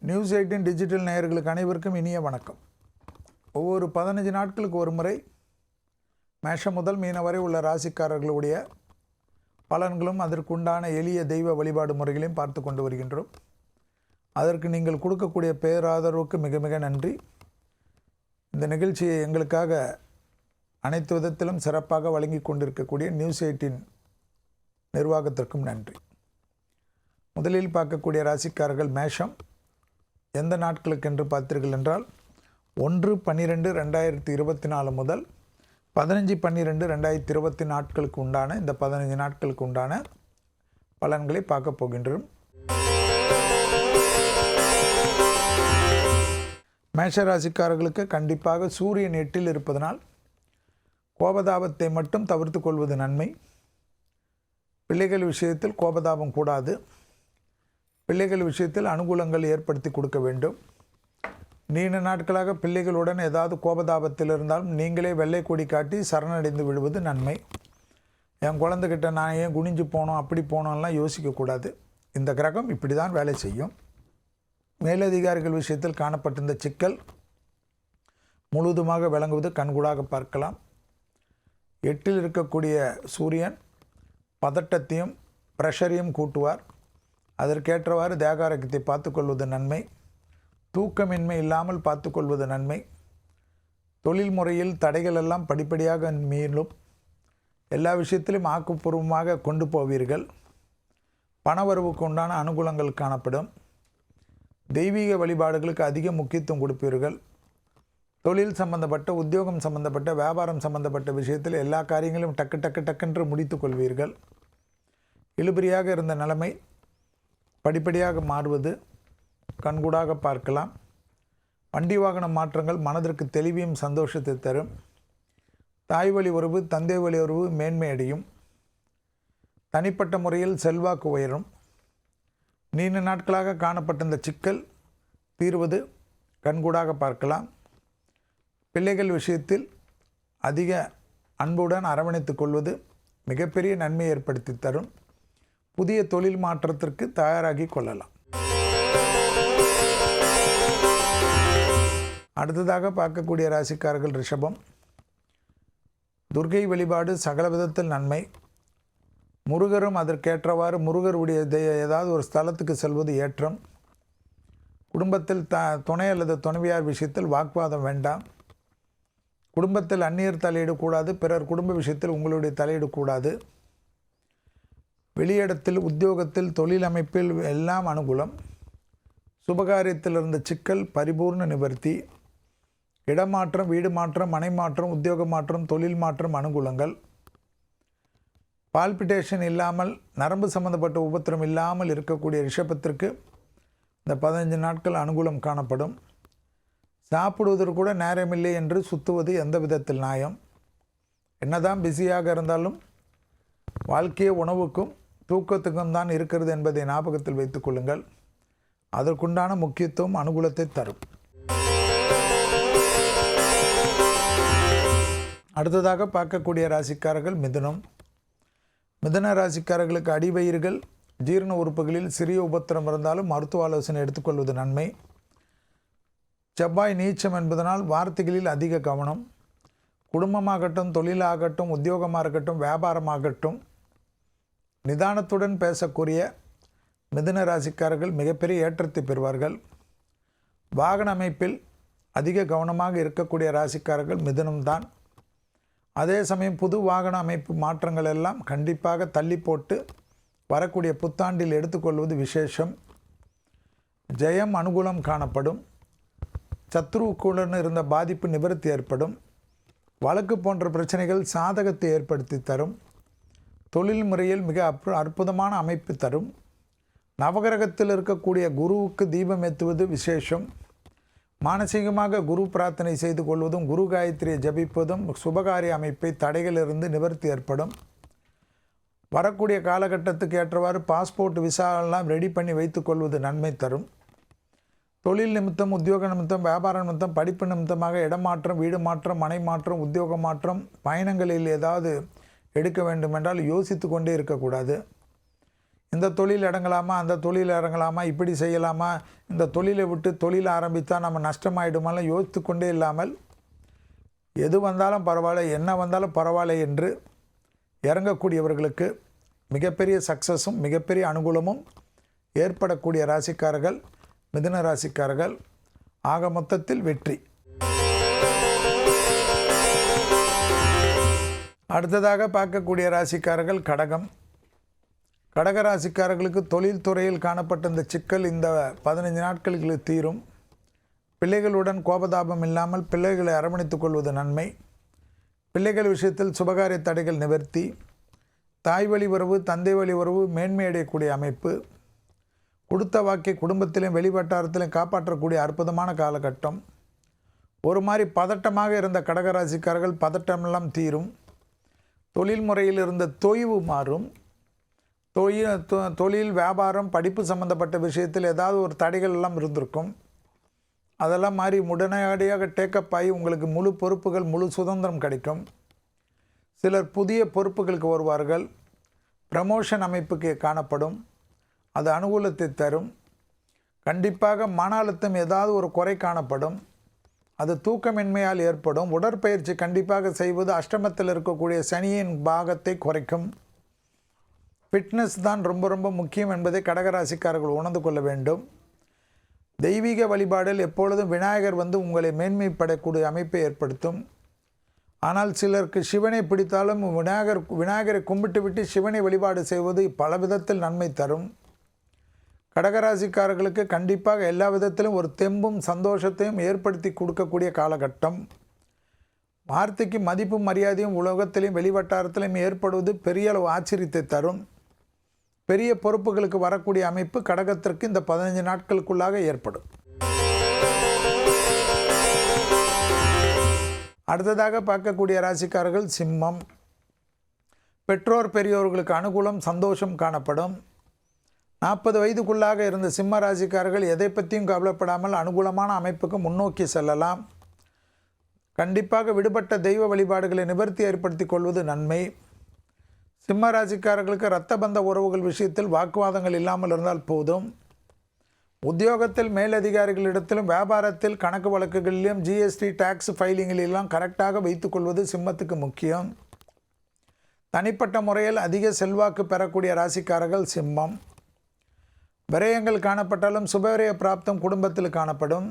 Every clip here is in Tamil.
நியூஸ் 18 டிஜிட்டல் நேயர்களுக்கு அனைவருக்கும் இனிய வணக்கம். ஒவ்வொரு 15 நாட்களுக்கு ஒரு முறை மேஷம் முதல் மீன வரை உள்ள ராசிக்காரர்களுடைய பலன்களும் அதற்குண்டான எளிய தெய்வ வழிபாடு முறைகளையும் பார்த்து கொண்டு வருகின்றோம். அதற்கு நீங்கள் கொடுக்கக்கூடிய பேராதரவுக்கு மிக மிக நன்றி. இந்த நிகழ்ச்சியை எங்களுக்காக அனைத்து விதத்திலும் சிறப்பாக வழங்கி கொண்டிருக்கக்கூடிய நியூஸ் 18 நிர்வாகத்திற்கும் நன்றி. முதலில் பார்க்கக்கூடிய ராசிக்காரர்கள் மேஷம். எந்த நாட்களுக்கு என்று பார்த்தீர்கள் என்றால் 1/12/2024 முதல் 15/12/2020 நாட்களுக்கு உண்டான இந்த 15 நாட்களுக்கு உண்டான பலன்களை பார்க்க போகின்றோம். மேஷ ராசிக்காரர்களுக்கு கண்டிப்பாக சூரியன் 8 இருப்பதனால் கோபதாபத்தை மட்டும் தவிர்த்து கொள்வது நன்மை. பிள்ளைகள் விஷயத்தில் கோபதாபம் கூடாது. பிள்ளைகள் விஷயத்தில் அனுகூலங்கள் ஏற்படுத்தி கொடுக்க வேண்டும். நீண்ட நாட்களாக பிள்ளைகளுடன் ஏதாவது கோபதாபத்தில் இருந்தாலும் நீங்களே வெள்ளை கொடி காட்டி சரணடைந்து விடுவது நன்மை. என் குழந்தைகிட்ட நான் ஏன் குனிஞ்சு போனோம் அப்படி போனோம்லாம் யோசிக்கக்கூடாது. இந்த கிரகம் இப்படி தான் வேலை செய்யும். மேலதிகாரிகள் விஷயத்தில் காணப்பட்டிருந்த சிக்கல் முழுவதுமாக விளங்குவது கண்கூடாக பார்க்கலாம். 8 இருக்கக்கூடிய சூரியன் பதட்டத்தையும் ப்ரெஷரையும் கூட்டுவார். அதற்கேற்றவாறு தேகாரகத்தை பார்த்துக்கொள்வது நன்மை. தூக்கமின்மை இல்லாமல் பார்த்துக்கொள்வது நன்மை. தொழில் முறையில் தடைகள் எல்லாம் படிப்படியாக மீளும். எல்லா விஷயத்திலும் ஆக்கப்பூர்வமாக கொண்டு போவீர்கள். பணவரவுக்கு உண்டான அனுகூலங்கள் காணப்படும். தெய்வீக வழிபாடுகளுக்கு அதிக முக்கியத்துவம் கொடுப்பீர்கள். தொழில் சம்பந்தப்பட்ட, உத்தியோகம் சம்பந்தப்பட்ட, வியாபாரம் சம்பந்தப்பட்ட விஷயத்தில் எல்லா காரியங்களும் டக்குன்று முடித்து கொள்வீர்கள். இழுபறியாக இருந்த நிலைமை படிப்படியாக மாறுவது கண்கூடாக பார்க்கலாம். வண்டி வாகன மாற்றங்கள் மனதிற்கு தெளிவையும் சந்தோஷத்தை தரும். தாய் வழி உறவு, தந்தை வழி உறவு மேன்மையடையும். தனிப்பட்ட முறையில் செல்வாக்கு உயரும். நீண்ட நாட்களாக காணப்பட்ட இந்த சிக்கல் தீர்வது கண்கூடாக பார்க்கலாம். பிள்ளைகள் விஷயத்தில் அதிக அன்புடன் அரவணைத்து கொள்வது மிகப்பெரிய நன்மை ஏற்படுத்தி தரும். புதிய தொழில் மாற்றத்திற்கு தயாராகி கொள்ளலாம். அடுத்ததாக பார்க்கக்கூடிய ராசிக்காரர்கள் ரிஷபம். துர்க்கை வழிபாடு சகல விதத்தில் நன்மை. முருகரும் அதற்கேற்றவாறு முருகருடைய ஏதாவது ஒரு ஸ்தலத்துக்கு செல்வது ஏற்றம். குடும்பத்தில் துணை அல்லது துணைவியார் விஷயத்தில் வாக்குவாதம் வேண்டாம். குடும்பத்தில் அந்நியர் தலையிடக்கூடாது. பிறர் குடும்ப விஷயத்தில் உங்களுடைய தலையிடக்கூடாது. வெளியிடத்தில், உத்தியோகத்தில், தொழில் அமைப்பில் எல்லாம் அனுகூலம். சுபகாரியத்தில் இருந்த சிக்கல் பரிபூர்ண நிவர்த்தி. இடமாற்றம், வீடு மாற்றம், மனை மாற்றம், உத்தியோக மாற்றம், தொழில் மாற்றம் அனுகூலங்கள். பால்பிட்டேஷன் இல்லாமல், நரம்பு சம்பந்தப்பட்ட உபத்திரம் இல்லாமல் இருக்கக்கூடிய ரிஷபத்திற்கு இந்த 15 நாட்கள் அனுகூலம் காணப்படும். சாப்பிடுவதற்கு கூட நேரமில்லை என்று சுற்றுவது எந்த விதத்தில் நியாயம்? என்னதான் பிஸியாக இருந்தாலும் வாழ்க்கைய உணவுக்கும் தூக்கத்துக்கும் தான் இருக்கிறது என்பதை ஞாபகத்தில் வைத்துக் கொள்ளுங்கள். அதற்குண்டான முக்கியத்துவம் அனுகூலத்தை தரும். அடுத்ததாக பார்க்கக்கூடிய ராசிக்காரர்கள் மிதுனம். மிதுன ராசிக்காரர்களுக்கு அடிவயிறுகள், ஜீரண உறுப்புகளில் சிறிய உபத்திரம் இருந்தாலும் மருத்துவ ஆலோசனை எடுத்துக்கொள்வது நன்மை. செவ்வாய் நீச்சம் என்பதனால் வார்த்தைகளில் அதிக கவனம். குடும்பமாகட்டும், தொழிலாகட்டும், உத்தியோகமாக இருக்கட்டும், வியாபாரமாகட்டும், நிதானத்துடன் பேசக்கூடிய மிதுன ராசிக்காரர்கள் மிகப்பெரிய ஏற்றத்தை பெறுவார்கள். வாகன அமைப்பில் அதிக கவனமாக இருக்கக்கூடிய ராசிக்காரர்கள் மிதுனம்தான். அதே சமயம் புது வாகன அமைப்பு மாற்றங்கள் எல்லாம் கண்டிப்பாக தள்ளி போட்டு வரக்கூடிய புத்தாண்டில் எடுத்துக்கொள்வது விசேஷம். ஜெயம் அனுகூலம் காணப்படும். சத்ருவுக்குடன் இருந்த பாதிப்பு நிவர்த்தி ஏற்படும். வழக்கு போன்ற பிரச்சனைகள் சாதகத்தை ஏற்படுத்தி தரும். தொழில் முறையில் மிக அற்புதமான அமைப்பு தரும். நவகிரகத்தில் இருக்கக்கூடிய குருவுக்கு தீபம் ஏற்றுவது விசேஷம். மானசீகமாக குரு பிரார்த்தனை செய்து கொள்வதும், குரு காயத்ரியை ஜபிப்பதும் சுபகாரிய அமைப்பை தடைகளிலிருந்து நிவர்த்தி ஏற்படும். வரக்கூடிய காலகட்டத்துக்கு ஏற்றவாறு பாஸ்போர்ட், விசா எல்லாம் ரெடி பண்ணி வைத்து கொள்வது நன்மை தரும். தொழில் நிமித்தம், உத்தியோக நிமித்தம், வியாபார நிமித்தம், படிப்பு நிமித்தமாக இடமாற்றம், வீடு மாற்றம், மனை மாற்றம், உத்தியோக மாற்றம், பயணங்களில் ஏதாவது எடுக்க வேண்டுமென்றால் யோசித்து கொண்டே இருக்கக்கூடாது. இந்த தொழில் இறங்கலாமா, அந்த தொழில் இறங்கலாமா, இப்படி செய்யலாமா, இந்த தொழிலை விட்டு தொழில் ஆரம்பித்தா நம்ம நஷ்டமாயிடுமாலாம் யோசித்து கொண்டே இல்லாமல் எது வந்தாலும் பரவாயில்ல, என்ன வந்தாலும் பரவாயில்ல என்று இறங்கக்கூடியவர்களுக்கு மிகப்பெரிய சக்ஸஸும் மிகப்பெரிய அனுகூலமும் ஏற்படக்கூடிய ராசிக்காரர்கள் மிதுன ராசிக்காரர்கள். ஆக மொத்தத்தில் வெற்றி. அடுத்ததாக பார்க்கக்கூடிய ராசிக்காரர்கள் கடகம். கடக ராசிக்காரர்களுக்கு தொழில் துறையில் காணப்பட்ட இந்த சிக்கல் இந்த 15 நாட்களுக்கு தீரும். பிள்ளைகளுடன் கோபதாபம் இல்லாமல் பிள்ளைகளை அரவணைத்துக் கொள்வது நன்மை. பிள்ளைகள் விஷயத்தில் சுபகாரிய தடைகள் நிவர்த்தி. தாய் வழி உறவு தந்தை வழி உறவு மேன்மையடையக்கூடிய அமைப்பு. கொடுத்த வாக்கை குடும்பத்திலும் வெளிவட்டாரத்திலும் காப்பாற்றக்கூடிய அற்புதமான காலகட்டம். ஒரு மாதிரி பதட்டமாக இருந்த கடகராசிக்காரர்கள் பதட்டமெல்லாம் தீரும். தொழில் முறையில் இருந்த தொய்வு மாறும். தொழில் வியாபாரம் படிப்பு சம்பந்தப்பட்ட விஷயத்தில் ஏதாவது ஒரு தடைகள் எல்லாம் இருந்திருக்கும். அதெல்லாம் மாறி உடனடியாக டேக்கப் ஆகி உங்களுக்கு முழு பொறுப்புகள் முழு சுதந்திரம் கிடைக்கும். சிலர் புதிய பொறுப்புகளுக்கு வருவார்கள். ப்ரமோஷன் அமைப்புக்கு காணப்படும். அது அனுகூலத்தை தரும். கண்டிப்பாக மன அழுத்தம் ஏதாவது ஒரு குறை காணப்படும். அது தூக்கமின்மையால் ஏற்படும். உடற்பயிற்சி கண்டிப்பாக செய்வது அஷ்டமத்தில் இருக்கக்கூடிய சனியின் பாகத்தை குறைக்கும். ஃபிட்னஸ் தான் ரொம்ப ரொம்ப முக்கியம் என்பதை கடகராசிக்காரர்கள் உணர்ந்து கொள்ள வேண்டும். தெய்வீக வழிபாடில் எப்பொழுதும் விநாயகர் வந்து உங்களை மேன்மைப்படக்கூடிய அமைப்பை ஏற்படுத்தும். ஆனால் சிலருக்கு சிவனை பிடித்தாலும் விநாயகரை கும்பிட்டு விட்டு சிவனை வழிபாடு செய்வது பல விதத்தில் நன்மை தரும். கடகராசிக்காரர்களுக்கு கண்டிப்பாக எல்லா விதத்திலும் ஒரு தெம்பும் சந்தோஷத்தையும் ஏற்படுத்தி கொடுக்கக்கூடிய காலகட்டம். வார்த்தைக்கு மதிப்பும் மரியாதையும் உலகத்திலையும் வெளிவட்டாரத்திலையும் ஏற்படுவது பெரிய அளவு ஆச்சரியத்தை தரும். பெரிய பொறுப்புகளுக்கு வரக்கூடிய அமைப்பு கடகத்திற்கு இந்த 15 நாட்களுக்குள்ளாக ஏற்படும். அடுத்ததாக பார்க்கக்கூடிய ராசிக்காரர்கள் சிம்மம். பெற்றோர் பெரியோர்களுக்கு அனுகூலம் சந்தோஷம் காணப்படும். 40 வயதுக்குள்ளாக இருந்த சிம்ம ராசிக்காரர்கள் எதை பற்றியும் கவலைப்படாமல் அனுகூலமான அமைப்புக்கு முன்னோக்கி செல்லலாம். கண்டிப்பாக விடுபட்ட தெய்வ வழிபாடுகளை நிவர்த்தி ஏற்படுத்தி கொள்வது நன்மை. சிம்ம ராசிக்காரர்களுக்கு இரத்த பந்த உறவுகள் விஷயத்தில் வாக்குவாதங்கள் இல்லாமல் இருந்தால் போதும். உத்தியோகத்தில் மேலதிகாரிகளிடத்திலும் வியாபாரத்தில் கணக்கு வழக்குகளிலும் ஜிஎஸ்டி டாக்ஸ் ஃபைலிங்கிலெல்லாம் கரெக்டாக வைத்துக்கொள்வது சிம்மத்துக்கு முக்கியம். தனிப்பட்ட முறையில் அதிக செல்வாக்கு பெறக்கூடிய ராசிக்காரர்கள் சிம்மம். விரயங்கள் காணப்பட்டாலும் சுபவிரய பிராப்தம் குடும்பத்தில் காணப்படும்.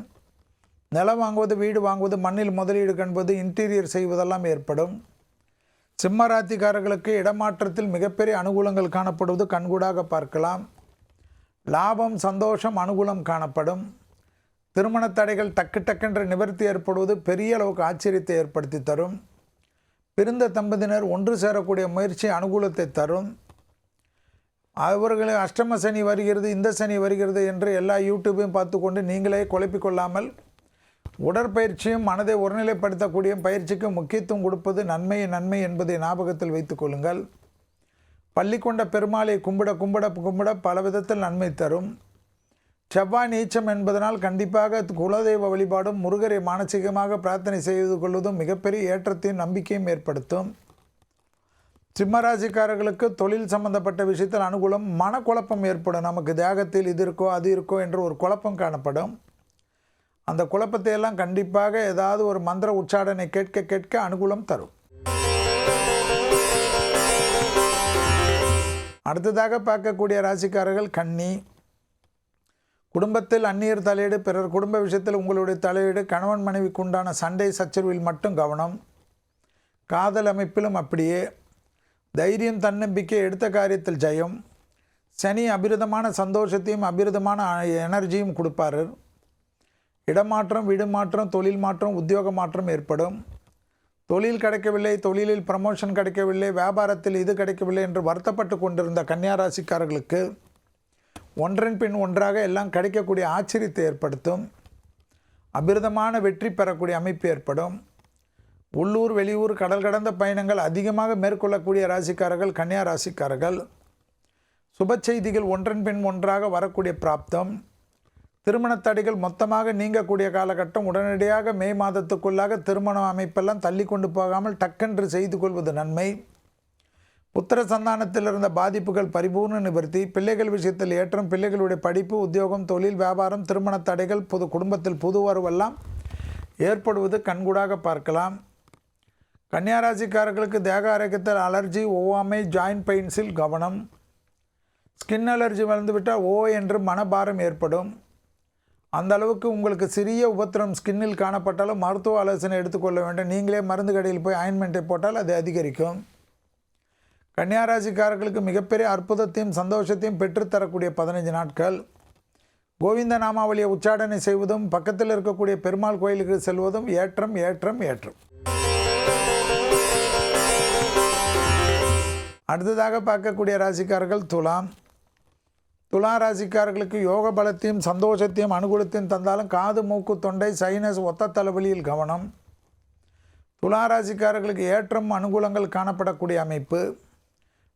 நிலம் வாங்குவது வீடு வாங்குவது மண்ணில் முதலீடு காண்பது இன்டீரியர் செய்வதெல்லாம் ஏற்படும். சிம்ம ராசிக்காரர்களுக்கு இடமாற்றத்தில் மிகப்பெரிய அனுகூலங்கள் காணப்படுவது கண்கூடாக பார்க்கலாம். லாபம் சந்தோஷம் அனுகூலம் காணப்படும். திருமண தடைகள் டக்கென்று நிவர்த்தி ஏற்படுவது பெரிய அளவுக்கு ஆச்சரியத்தை ஏற்படுத்தி தரும். பிரிந்த தம்பதியினர் ஒன்று சேரக்கூடிய முயற்சி அனுகூலத்தை தரும். அவர்கள் அஷ்டம சனி வருகிறது இந்த சனி வருகிறது என்று எல்லா யூடியூபையும் பார்த்து கொண்டு நீங்களே குழப்பிக்கொள்ளாமல் உடற்பயிற்சியும் மனதை ஒருநிலைப்படுத்தக்கூடிய பயிற்சிக்கு முக்கியத்துவம் கொடுப்பது நன்மை என்பதை ஞாபகத்தில் வைத்துக் கொள்ளுங்கள். பள்ளி கொண்ட பெருமாளை கும்பிட பல விதத்தில் நன்மை தரும். செவ்வாய் நீச்சம் என்பதனால் கண்டிப்பாக குலதெய்வ வழிபாடும் முருகரை மானசீகமாக பிரார்த்தனை செய்து கொள்வதும் மிகப்பெரிய ஏற்றத்தையும் நம்பிக்கையும் ஏற்படுத்தும். சிம்மராசிக்காரர்களுக்கு தொழில் சம்பந்தப்பட்ட விஷயத்தில் அனுகூலம். மனக்குழப்பம் ஏற்படும். நமக்கு தேகத்தில் இது இருக்கோ அது இருக்கோ என்று ஒரு குழப்பம் காணப்படும். அந்த குழப்பத்தை எல்லாம் கண்டிப்பாக ஏதாவது ஒரு மந்திர உச்சாடனை கேட்க அனுகூலம் தரும். அடுத்ததாக பார்க்கக்கூடிய ராசிக்காரர்கள் கன்னி. குடும்பத்தில் அந்நியர் தலையீடு, பிறர் குடும்ப விஷயத்தில் உங்களுடைய தலையீடு, கணவன் மனைவிக்கு உண்டான சண்டை சச்சரவில் மட்டும் கவனம். காதல் அமைப்பிலும் அப்படியே. தைரியம் தன்னம்பிக்கை, எடுத்த காரியத்தில் ஜெயம். சனி அபிரிதமான சந்தோஷத்தையும் அபிரிதமான எனர்ஜியும் கொடுப்பார். இடமாற்றம் வீடு மாற்றம் தொழில் மாற்றம் உத்தியோக மாற்றம் ஏற்படும். தொழில் கிடைக்கவில்லை, தொழிலில் ப்ரமோஷன் கிடைக்கவில்லை, வியாபாரத்தில் இது கிடைக்கவில்லை என்று வருத்தப்பட்டு கொண்டிருந்த கன்னியாராசிக்காரர்களுக்கு ஒன்றன் பின் ஒன்றாக எல்லாம் கிடைக்கக்கூடிய ஆச்சரியத்தை ஏற்படுத்தும். அபிரிதமான வெற்றி பெறக்கூடிய அமைப்பு ஏற்படும். உள்ளூர் வெளியூர் கடல் கடந்த பயணங்கள் அதிகமாக மேற்கொள்ளக்கூடிய ராசிக்காரர்கள் கன்னியா ராசிக்காரர்கள். சுப செய்திகள் ஒன்றன் பின் ஒன்றாக வரக்கூடிய பிராப்தம். திருமண தடைகள் மொத்தமாக நீங்கக்கூடிய காலகட்டம். உடனடியாக மே மாதத்துக்குள்ளாக திருமண அமைப்பெல்லாம் தள்ளி கொண்டு போகாமல் டக்கென்று செய்து கொள்வது நன்மை. புத்திர சந்தானத்தில் இருந்த பாதிப்புகள் பரிபூர்ண நிவர்த்தி, பிள்ளைகள் விஷயத்தில் ஏற்றம், பிள்ளைகளுடைய படிப்பு, உத்தியோகம், தொழில், வியாபாரம், திருமண தடைகள், குடும்பத்தில் புது வரவெல்லாம் ஏற்படுவது கண்கூடாக பார்க்கலாம். கன்னியாராசிக்காரர்களுக்கு தேக ஆரோக்கியத்தில் அலர்ஜி, ஒவ்வாமை, ஜாயின்ட் பெயின்ஸில் கவனம். ஸ்கின் அலர்ஜி வந்துவிட்டால் என்று மனபாரம் ஏற்படும். அந்த அளவுக்கு உங்களுக்கு சிறிய உபத்திரம் ஸ்கின்னில் காணப்பட்டாலும் மருத்துவ ஆலோசனை எடுத்துக்கொள்ள வேண்டும். நீங்களே மருந்து கடையில் போய் ஆயின்மெண்ட்டை போட்டால் அது அதிகரிக்கும். கன்னியாராசிக்காரர்களுக்கு மிகப்பெரிய அற்புதத்தையும் சந்தோஷத்தையும் பெற்றுத்தரக்கூடிய 15 நாட்கள். கோவிந்த நாமாவளியை உச்சாடனை செய்வதும் பக்கத்தில் இருக்கக்கூடிய பெருமாள் கோயிலுக்கு செல்வதும் ஏற்றம் ஏற்றம் ஏற்றம். அடுத்ததாக பார்க்கக்கூடிய ராசிக்காரர்கள் துலாம். துலா ராசிக்காரர்களுக்கு யோக பலத்தையும் சந்தோஷத்தையும் அனுகூலத்தையும் தந்தாலும் காது, மூக்கு, தொண்டை, சைனஸ், ஒத்த தலைவலியில் கவனம். துலா ராசிக்காரர்களுக்கு ஏற்றம் அனுகூலங்கள் காணப்படக்கூடிய அமைப்பு.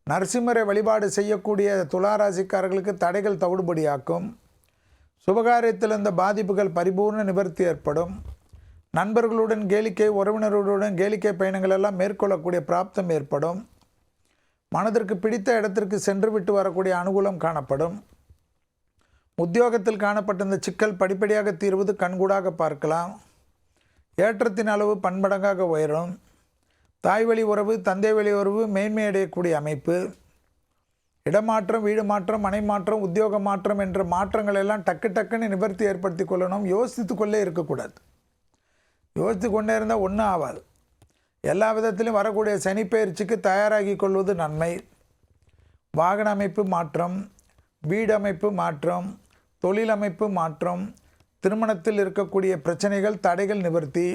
நரசிம்மரை வழிபாடு செய்யக்கூடிய துலா ராசிக்காரர்களுக்கு தடைகள் தவிடுபடியாக்கும். சுபகாரியத்தில் இருந்த பாதிப்புகள் பரிபூர்ண நிவர்த்தி ஏற்படும். நண்பர்களுடன் கேளிக்கை, உறவினர்களுடன் கேளிக்கை பயணங்கள் எல்லாம் மேற்கொள்ளக்கூடிய பிராப்தம் ஏற்படும். மனதிற்கு பிடித்த இடத்திற்கு சென்று விட்டு வரக்கூடிய அனுகூலம் காணப்படும். உத்தியோகத்தில் காணப்பட்ட இந்த சிக்கல் படிப்படியாக தீர்வது கண்கூடாக பார்க்கலாம். ஏற்றத்தின் அளவு பன்மடங்காக உயரும். தாய் வழி உறவு, தந்தை வழி உறவு மேன்மை அடையக்கூடிய அமைப்பு. இடமாற்றம், வீடு மாற்றம், மனை மாற்றம், உத்தியோக மாற்றம் என்ற மாற்றங்கள் எல்லாம் டக்குன்னு நிவர்த்தி ஏற்படுத்தி கொள்ளணும். யோசித்து கொள்ளே இருக்கக்கூடாது. யோசித்து கொண்டே இருந்தால் ஒன்றும் ஆகாது. எல்லா விதத்திலும் வரக்கூடிய சனிப்பெயர்ச்சிக்கு தயாராகி கொள்வது நன்மை. வாகன அமைப்பு மாற்றம், வீடு அமைப்பு மாற்றம், தொழில் அமைப்பு மாற்றம், திருமணத்தில் இருக்கக்கூடிய பிரச்சனைகள், தடைகள் நிவர்த்தி.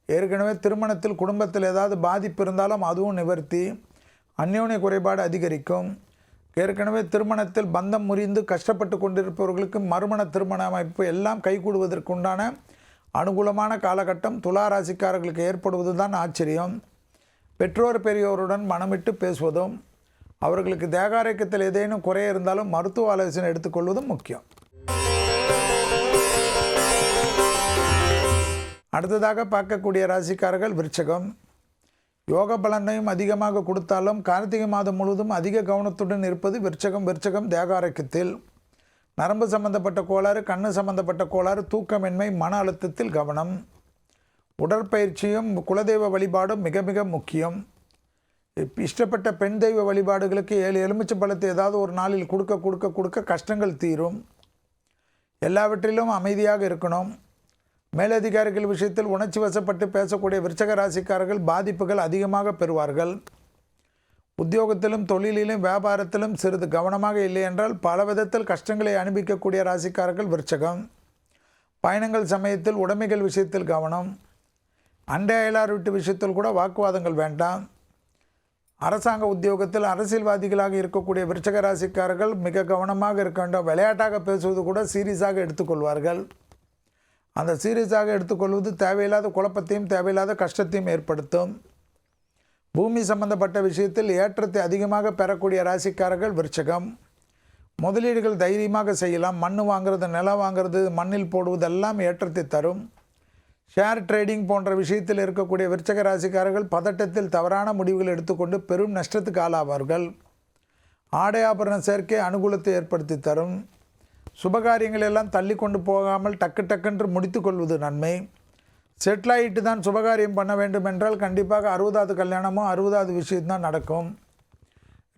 ஏற்கனவே திருமணத்தில் குடும்பத்தில் ஏதாவது பாதிப்பு இருந்தாலும் அதுவும் நிவர்த்தி. அந்யோன்ய குறைபாடு அதிகரிக்கும். ஏற்கனவே திருமணத்தில் பந்தம் முறிந்து கஷ்டப்பட்டு கொண்டிருப்பவர்களுக்கு மறுமண திருமண அமைப்பு எல்லாம் கைகூடுவதற்குண்டான அனுகூலமான காலகட்டம் துலா ராசிக்காரர்களுக்கு ஏற்படுவது தான் ஆச்சரியம். பெற்றோர் பெரியோருடன் மனமிட்டு பேசுவதும், அவர்களுக்கு தேகாரோக்கியத்தில் ஏதேனும் குறைய இருந்தாலும் மருத்துவ ஆலோசனை எடுத்துக்கொள்வதும் முக்கியம். அடுத்ததாக பார்க்கக்கூடிய ராசிக்காரர்கள் விருச்சகம். யோக பலனையும் அதிகமாக கொடுத்தாலும் கார்த்திகை மாதம் முழுவதும் அதிக கவனத்துடன் இருப்பது விருச்சகம் தேகாரோக்கியத்தில். நரம்பு சம்பந்தப்பட்ட கோளாறு, கண்ணு சம்பந்தப்பட்ட கோளாறு, தூக்கமின்மை, மன அழுத்தத்தில் கவனம். உடற்பயிற்சியும் குலதெய்வ வழிபாடும் மிக மிக முக்கியம். இஷ்டப்பட்ட பெண் தெய்வ வழிபாடுகளுக்கு 7 எலுமிச்சை பழத்தை ஏதாவது ஒரு நாளில் கொடுக்க கஷ்டங்கள் தீரும். எல்லாவற்றிலும் அமைதியாக இருக்கணும். மேலதிகாரிகள் விஷயத்தில் உணர்ச்சி வசப்பட்டு பேசக்கூடிய விருச்சக ராசிக்காரர்கள் பாதிப்புகள் அதிகமாக பெறுவார்கள். உத்தியோகத்திலும் தொழிலிலும் வியாபாரத்திலும் சிறிது கவனமாக இல்லை என்றால் பல விதத்தில் கஷ்டங்களை அனுபவிக்கக்கூடிய ராசிக்காரர்கள் விருச்சகம். பயணங்கள் சமயத்தில் உடைமைகள் விஷயத்தில் கவனம். அண்டை அயலார் வீட்டு விஷயத்தில் கூட வாக்குவாதங்கள் வேண்டாம். அரசாங்க உத்தியோகத்தில் அரசியல்வாதிகளாக இருக்கக்கூடிய விருச்சக ராசிக்காரர்கள் மிக கவனமாக இருக்க வேண்டும். விளையாட்டாக பேசுவது கூட சீரியஸாக எடுத்துக்கொள்வார்கள். அந்த சீரியஸாக எடுத்துக்கொள்வது தேவையில்லாத குழப்பத்தையும் தேவையில்லாத கஷ்டத்தையும் ஏற்படுத்தும். பூமி சம்பந்தப்பட்ட விஷயத்தில் ஏற்றத்தை அதிகமாக பெறக்கூடிய ராசிக்காரர்கள் விருச்சகம். முதலீடுகள் தைரியமாக செய்யலாம். மண் வாங்கிறது, நிலம் வாங்கிறது, மண்ணில் போடுவதெல்லாம் ஏற்றத்தை தரும். ஷேர் ட்ரேடிங் போன்ற விஷயத்தில் இருக்கக்கூடிய விருச்சக ராசிக்காரர்கள் பதட்டத்தில் தவறான முடிவுகள் எடுத்துக்கொண்டு பெரும் நஷ்டத்துக்கு ஆளாவார்கள். ஆடை ஆபரண சேர்க்கை அனுகூலத்தை ஏற்படுத்தி தரும். சுபகாரியங்கள் எல்லாம் தள்ளி கொண்டு போகாமல் டக்குன்று முடித்து கொள்வது நன்மை. செட்டில் ஆகிட்டு தான் சுபகாரியம் பண்ண வேண்டும் என்றால் கண்டிப்பாக 60வது கல்யாணமோ 60வது விஷயம்தான் நடக்கும்.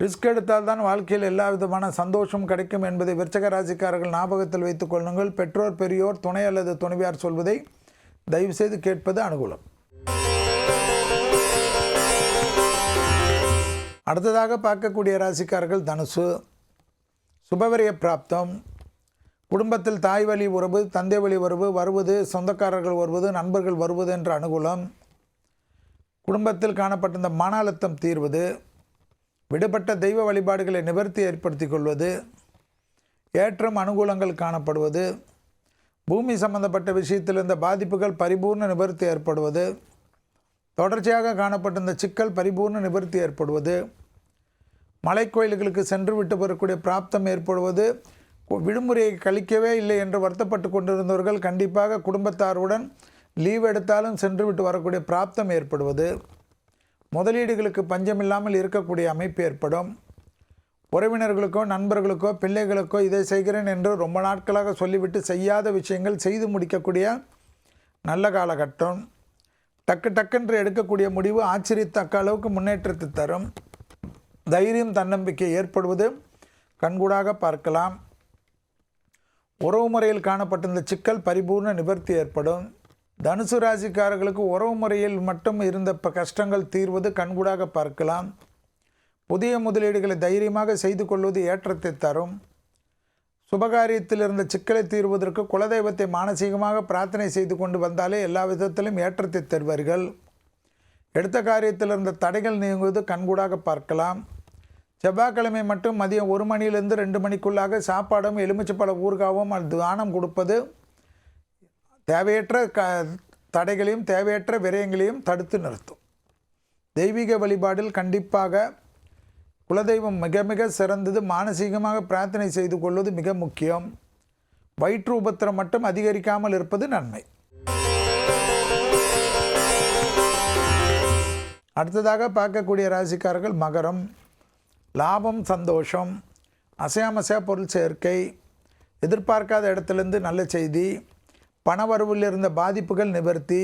ரிஸ்க் எடுத்தால் தான் வாழ்க்கையில் எல்லா விதமான சந்தோஷம் கிடைக்கும் என்பதை விருச்சக ராசிக்காரர்கள் ஞாபகத்தில் வைத்துக் கொள்ளுங்கள். பெற்றோர் பெரியோர் துணை அல்லது துணைவியார் சொல்வதை தயவுசெய்து கேட்பது அனுகூலம். அடுத்ததாக பார்க்கக்கூடிய ராசிக்காரர்கள் தனுசு. சுபவரிய பிராப்தம். குடும்பத்தில் தாய் வழி உறவு, தந்தை வழி உறவு வருவது, சொந்தக்காரர்கள் வருவது, நண்பர்கள் வருவது என்ற அனுகூலம். குடும்பத்தில் காணப்பட்ட இந்த மன அழுத்தம் தீர்வது. விடுபட்ட தெய்வ வழிபாடுகளை நிவர்த்தி ஏற்படுத்தி கொள்வது. ஏற்றம் அனுகூலங்கள் காணப்படுவது. பூமி சம்பந்தப்பட்ட விஷயத்தில் இந்த பாதிப்புகள் பரிபூர்ண நிவர்த்தி ஏற்படுவது. தொடர்ச்சியாக காணப்பட்ட இந்த சிக்கல் பரிபூர்ண நிவர்த்தி ஏற்படுவது. மலைக்கோயில்களுக்கு சென்று விட்டு வரக்கூடிய பிராப்தம் ஏற்படுவது. விடுமுறையை கழிக்கவே இல்லை என்று வருத்தப்பட்டு கொண்டிருந்தவர்கள் கண்டிப்பாக குடும்பத்தாருடன் லீவ் எடுத்தாலும் சென்று விட்டு வரக்கூடிய பிராப்தம் ஏற்படுவது. முதலீடுகளுக்கு பஞ்சமில்லாமல் இருக்கக்கூடிய அமைப்பு ஏற்படும். உறவினர்களுக்கோ நண்பர்களுக்கோ பிள்ளைகளுக்கோ இதை செய்கிறேன் என்று ரொம்ப நாட்களாக சொல்லிவிட்டு செய்யாத விஷயங்கள் செய்து முடிக்கக்கூடிய நல்ல காலகட்டம். டக்குன்று எடுக்கக்கூடிய முடிவு ஆச்சரியத்தக்க அளவுக்கு முன்னேற்றத்தை தரும். தைரியம் தன்னம்பிக்கை ஏற்படுவது கண்கூடாக பார்க்கலாம். உறவு முறையில் காணப்பட்டிருந்த சிக்கல் பரிபூர்ண நிவர்த்தி ஏற்படும். தனுசு ராசிக்காரர்களுக்கு உறவு முறையில் மட்டும் இருந்த கஷ்டங்கள் தீர்வது கண்கூடாக பார்க்கலாம். புதிய முதலீடுகளை தைரியமாக செய்து கொள்வது ஏற்றத்தை தரும். சுபகாரியத்தில் இருந்த சிக்கலை தீர்வதற்கு குலதெய்வத்தை மானசீகமாக பிரார்த்தனை செய்து கொண்டு வந்தாலே எல்லா விதத்திலும் ஏற்றத்தை தருவார்கள். எடுத்த காரியத்தில் இருந்த தடைகள் நீங்குவது கண்கூடாக பார்க்கலாம். செவ்வாய்க்கிழமை மட்டும் மதியம் 1 மணியிலிருந்து 2 மணிக்குள்ளாக சாப்பாடும் எலுமிச்சப்பழ ஊறுகாவும் தானம் கொடுப்பது தேவையற்ற தடைகளையும் தேவையற்ற விரயங்களையும் தடுத்து நிறுத்தும். தெய்வீக வழிபாடில் கண்டிப்பாக குலதெய்வம் மிக மிக சிறந்தது. மானசீகமாக பிரார்த்தனை செய்து கொள்வது மிக முக்கியம். வயிற்று உபத்திரம் மட்டும் அதிகரிக்காமல் இருப்பது நன்மை. அடுத்ததாக பார்க்கக்கூடிய ராசிக்காரர்கள் மகரம். லாபம், சந்தோஷம், அசையாமசையா பொருள் சேர்க்கை, எதிர்பார்க்காத இடத்துலேருந்து நல்ல செய்தி, பண வரவில் இருந்த பாதிப்புகள் நிவர்த்தி,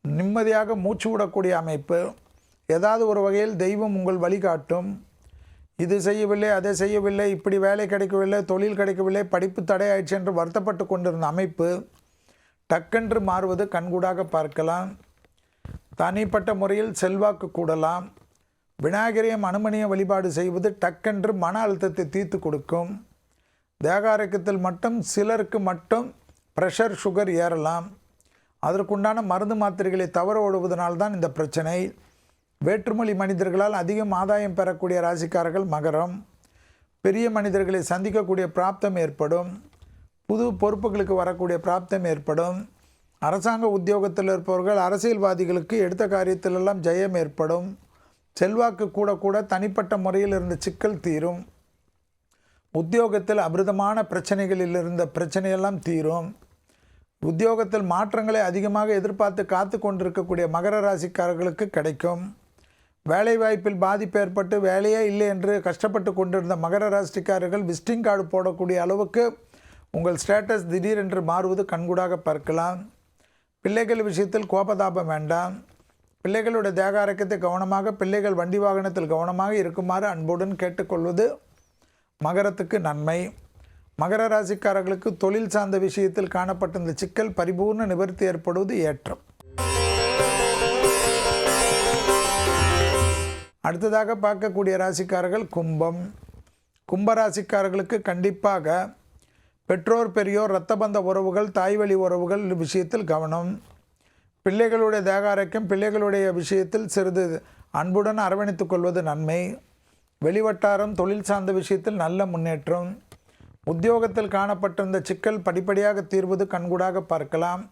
நிம்மதியாக மூச்சு விடக்கூடிய அமைப்பு. ஏதாவது ஒரு வகையில் தெய்வம் உங்கள் வழிகாட்டும். இது செய்யவில்லை, அதை செய்யவில்லை, இப்படி வேலை கிடைக்கவில்லை, தொழில் கிடைக்கவில்லை, படிப்பு தடையாயிடுச்சு என்று வருத்தப்பட்டு கொண்டிருந்த அமைப்பு டக்கென்று மாறுவது கண்கூடாக பார்க்கலாம். தனிப்பட்ட முறையில் செல்வாக்கு கூடலாம். விநாயகரையும் அனுமனிய வழிபாடு செய்வது டக்கென்று மன அழுத்தத்தை தீர்த்து கொடுக்கும். தேகாரக்கத்தில் மட்டும் சிலருக்கு மட்டும் ப்ரெஷர், சுகர் ஏறலாம். அதற்குண்டான மருந்து மாத்திரைகளை தவற ஓடுவதனால்தான் இந்த பிரச்சனை. வேற்றுமொழி மனிதர்களால் அதிகம் ஆதாயம் பெறக்கூடிய ராசிக்காரர்கள் மகரம். பெரிய மனிதர்களை சந்திக்கக்கூடிய பிராப்தம் ஏற்படும். புது பொறுப்புகளுக்கு வரக்கூடிய பிராப்தம் ஏற்படும். அரசாங்க உத்தியோகத்தில் இருப்பவர்கள் அரசியல்வாதிகளுக்கு எடுத்த காரியத்திலெல்லாம் ஜெயம் ஏற்படும். செல்வாக்கு கூட தனிப்பட்ட முறையில் இருந்த சிக்கல் தீரும். உத்தியோகத்தில் அபிருதமான பிரச்சனைகளில் இருந்த பிரச்சனையெல்லாம் தீரும். உத்தியோகத்தில் மாற்றங்களை அதிகமாக எதிர்பார்த்து காத்து கொண்டிருக்கக்கூடிய மகர ராசிக்காரர்களுக்கு கிடைக்கும். வேலைவாய்ப்பில் பாதிப்பு ஏற்பட்டு வேலையே இல்லை என்று கஷ்டப்பட்டு கொண்டிருந்த மகர ராசிக்காரர்கள் விசிட்டிங் கார்டு போடக்கூடிய அளவுக்கு உங்கள் ஸ்டேட்டஸ் திடீரென்று மாறுவது கண்கூடாக பார்க்கலாம். பிள்ளைகள் விஷயத்தில் கோபதாபம் வேண்டாம். பிள்ளைகளுடைய தேக ஆரோக்கியத்தை கவனமாக, பிள்ளைகள் வண்டி வாகனத்தில் கவனமாக இருக்குமாறு அன்புடன் கேட்டுக்கொள்வது மகரத்துக்கு நன்மை. மகர ராசிக்காரர்களுக்கு தொழில் சார்ந்த விஷயத்தில் காணப்பட்ட இந்த சிக்கல் பரிபூர்ண நிவர்த்தி ஏற்படுவது ஏற்றம். அடுத்ததாக பார்க்கக்கூடிய ராசிக்காரர்கள் கும்பம். கும்பராசிக்காரர்களுக்கு கண்டிப்பாக பெற்றோர், பெரியோர், இரத்தபந்த உறவுகள், தாய்வழி உறவுகள் விஷயத்தில் கவனம். பிள்ளைகளுடைய தேக ஆரோக்கியம், பிள்ளைகளுடைய விஷயத்தில் சிறிது அன்புடன் அரவணைத்துக் கொள்வது நன்மை. வெளிவட்டாரம், தொழில் சார்ந்த விஷயத்தில் நல்ல முன்னேற்றம். உத்தியோகத்தில் காணப்பட்டிருந்த சிக்கல் படிப்படியாக தீர்வது கண்கூடாக பார்க்கலாம்.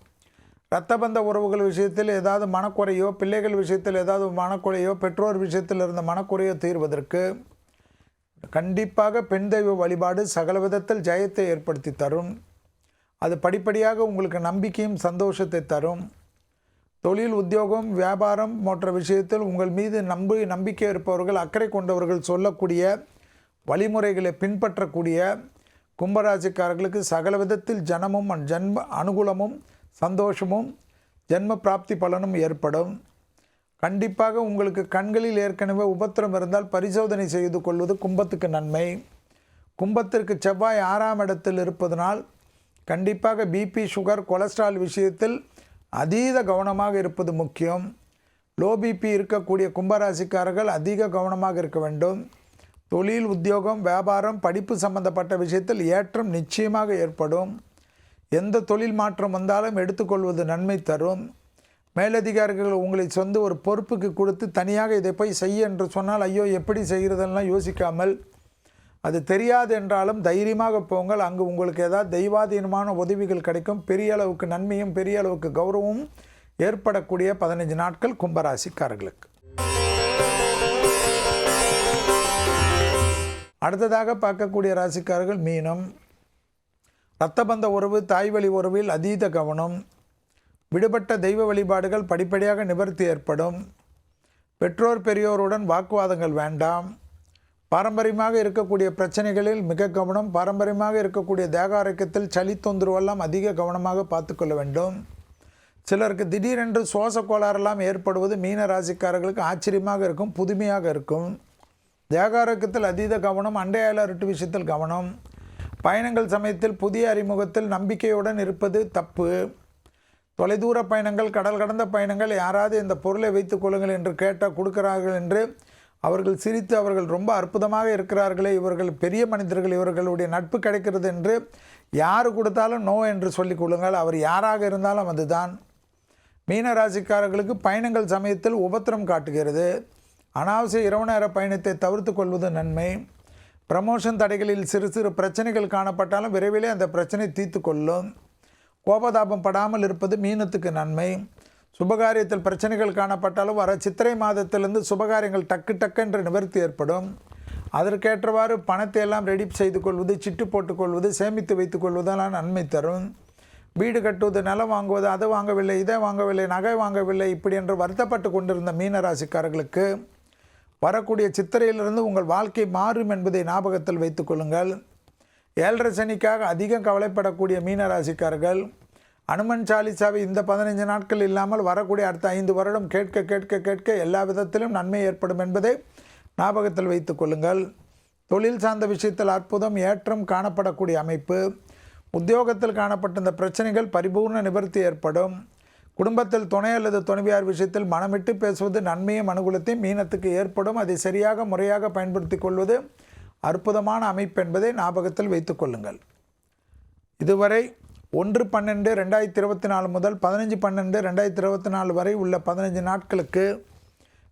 இரத்தபந்த உறவுகள் விஷயத்தில் ஏதாவது மனக்குறையோ, பிள்ளைகள் விஷயத்தில் ஏதாவது மனக்குறையோ, பெற்றோர் விஷயத்தில் இருந்த மனக்குறையோ தீர்வதற்கு கண்டிப்பாக பெண் தெய்வ வழிபாடு சகல விதத்தில் ஜெயத்தை ஏற்படுத்தி தரும். அது படிப்படியாக உங்களுக்கு நம்பிக்கையும் சந்தோஷத்தை தரும். தொழில், உத்தியோகம், வியாபாரம் போன்ற விஷயத்தில் உங்கள் மீது நம்பிக்கை இருப்பவர்கள், அக்கறை கொண்டவர்கள் சொல்லக்கூடிய வழிமுறைகளை பின்பற்றக்கூடிய கும்பராசிக்காரர்களுக்கு சகல விதத்தில் ஜன்ம அனுகூலமும் சந்தோஷமும் ஜென்ம பிராப்தி பலனும் ஏற்படும். கண்டிப்பாக உங்களுக்கு கண்களில் ஏற்கனவே உபத்திரம் இருந்தால் பரிசோதனை செய்து கொள்வது கும்பத்துக்கு நன்மை. கும்பத்திற்கு செவ்வாய் 6ஆம் இடத்தில் இருப்பதனால் கண்டிப்பாக பிபி, சுகர், கொலஸ்ட்ரால் விஷயத்தில் அதீத கவனமாக இருப்பது முக்கியம். லோ பிபி இருக்கக்கூடிய கும்பராசிக்காரர்கள் அதிக கவனமாக இருக்க வேண்டும். தொழில், உத்தியோகம், வியாபாரம், படிப்பு சம்பந்தப்பட்ட விஷயத்தில் ஏற்றம் நிச்சயமாக ஏற்படும். எந்த தொழில் மாற்றம் வந்தாலும் எடுத்துக்கொள்வது நன்மை தரும். மேலதிகாரிகள் உங்களை சொந்த ஒரு பொறுப்புக்கு கொடுத்து தனியாக இதை போய் செய்ய என்று சொன்னால் ஐயோ எப்படி செய்கிறதெல்லாம் யோசிக்காமல், அது தெரியாது என்றாலும் தைரியமாக போங்கள். அங்கு உங்களுக்கு ஏதாவது தெய்வாதீனமான உதவிகள் கிடைக்கும். பெரிய அளவுக்கு நன்மையும் பெரிய அளவுக்கு கௌரவமும் ஏற்படக்கூடிய 15 நாட்கள் கும்பராசிக்காரர்களுக்கு. அடுத்ததாக பார்க்கக்கூடிய ராசிக்காரர்கள் மீனம். இரத்தபந்த உறவு, தாய்வழி உறவில் அதீத கவனம். விடுபட்ட தெய்வ வழிபாடுகள் படிப்படியாக நிவர்த்தி ஏற்படும். பெற்றோர் பெரியோருடன் வாக்குவாதங்கள் வேண்டாம். பாரம்பரியமாக இருக்கக்கூடிய பிரச்சனைகளில் மிக கவனம். பாரம்பரியமாக இருக்கக்கூடிய தேக ஆரோக்கியத்தில் சளி தொந்தரவெல்லாம் அதிக கவனமாக பார்த்து கொள்ள வேண்டும். சிலருக்கு திடீரென்று சுவாச கோளாறெல்லாம் ஏற்படுவது மீன ராசிக்காரர்களுக்கு ஆச்சரியமாக இருக்கும், புதுமையாக இருக்கும். தேக ஆரோக்கியத்தில் அதீத கவனம். அண்டையாளர்ட்டு விஷயத்தில் கவனம். பயணங்கள் சமயத்தில் புதிய அறிமுகத்தில் நம்பிக்கையுடன் இருப்பது தப்பு. தொலைதூர பயணங்கள், கடல் கடந்த பயணங்கள், யாராவது இந்த பொருளை வைத்துக் கொள்ளுங்கள் என்று கேட்டால் கொடுக்கிறார்கள் என்று அவர்கள் சிரித்து அவர்கள் ரொம்ப அற்புதமாக இருக்கிறார்களே, இவர்கள் பெரிய மனிதர்கள், இவர்களுடைய நட்பு கிடைக்கிறது என்று யார் கொடுத்தாலும் நோ என்று சொல்லிக் கொள்ளுங்கள். அவர் யாராக இருந்தாலும் அதுதான். மீனராசிக்காரர்களுக்கு பயணங்கள் சமயத்தில் உபத்திரம் காட்டுகிறது. அனாவசிய இரவு நேர பயணத்தை தவிர்த்து கொள்வது நன்மை. ப்ரமோஷன் தடைகளில் சிறு சிறு பிரச்சனைகள் காணப்பட்டாலும் விரைவிலே அந்த பிரச்சனை தீர்த்து கொள்ளும். கோபதாபம் படாமல் இருப்பது மீனத்துக்கு நன்மை. சுபகாரியத்தில் பிரச்சனைகள் காணப்பட்டாலும் வர சித்திரை மாதத்திலிருந்து சுபகாரியங்கள் டக்கு என்று நிவர்த்தி ஏற்படும். அதற்கேற்றவாறு பணத்தை எல்லாம் ரெடி செய்து கொள்வது, சிட்டு போட்டுக்கொள்வது, சேமித்து வைத்துக் கொள்வதெல்லாம் நன்மை தரும். வீடு கட்டுவது, நிலம் வாங்குவது, அதை வாங்கவில்லை, இதை வாங்கவில்லை, நகை வாங்கவில்லை, இப்படி என்று வருத்தப்பட்டு கொண்டிருந்த மீனராசிக்காரர்களுக்கு வரக்கூடிய சித்திரையிலிருந்து உங்கள் வாழ்க்கை மாறும் என்பதை ஞாபகத்தில் வைத்துக் கொள்ளுங்கள். 7.5 சனிக்காக அதிகம் கவலைப்படக்கூடிய மீனராசிக்காரர்கள் அனுமன் சாலிசாவை இந்த 15 நாட்கள் இல்லாமல் வரக்கூடிய அடுத்த 5 வருடம் கேட்க கேட்க கேட்க எல்லா விதத்திலும் நன்மை ஏற்படும் என்பதை ஞாபகத்தில் வைத்துக் கொள்ளுங்கள். தொழில் சார்ந்த விஷயத்தில் அற்புதம், ஏற்றம் காணப்படக்கூடிய அமைப்பு. உத்தியோகத்தில் காணப்பட்ட இந்த பிரச்சனைகள் பரிபூர்ண நிவர்த்தி ஏற்படும். குடும்பத்தில் துணை அல்லது துணைவியார் விஷயத்தில் மனமிட்டு பேசுவது நன்மையும் அனுகூலத்தையும் மீனத்துக்கு ஏற்படும். அதை சரியாக முறையாக பயன்படுத்தி கொள்வது அற்புதமான அமைப்பு என்பதை ஞாபகத்தில் வைத்துக் கொள்ளுங்கள். இதுவரை 1/12/2024 முதல் 15/12/2024 வரை உள்ள 15 நாட்களுக்கு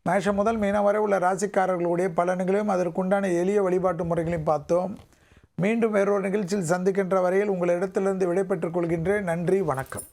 மேஷம் முதல் மீனம் வரை உள்ள ராசிக்காரர்களுடைய பலன்களையும் அதற்குண்டான எளிய வழிபாட்டு முறைகளையும் பார்த்தோம். மீண்டும் வேறொரு நிகழ்ச்சியில் சந்திக்கின்ற வரையில் உங்களிடத்திலிருந்து விடைபெற்றுக் கொள்கின்றேன். நன்றி, வணக்கம்.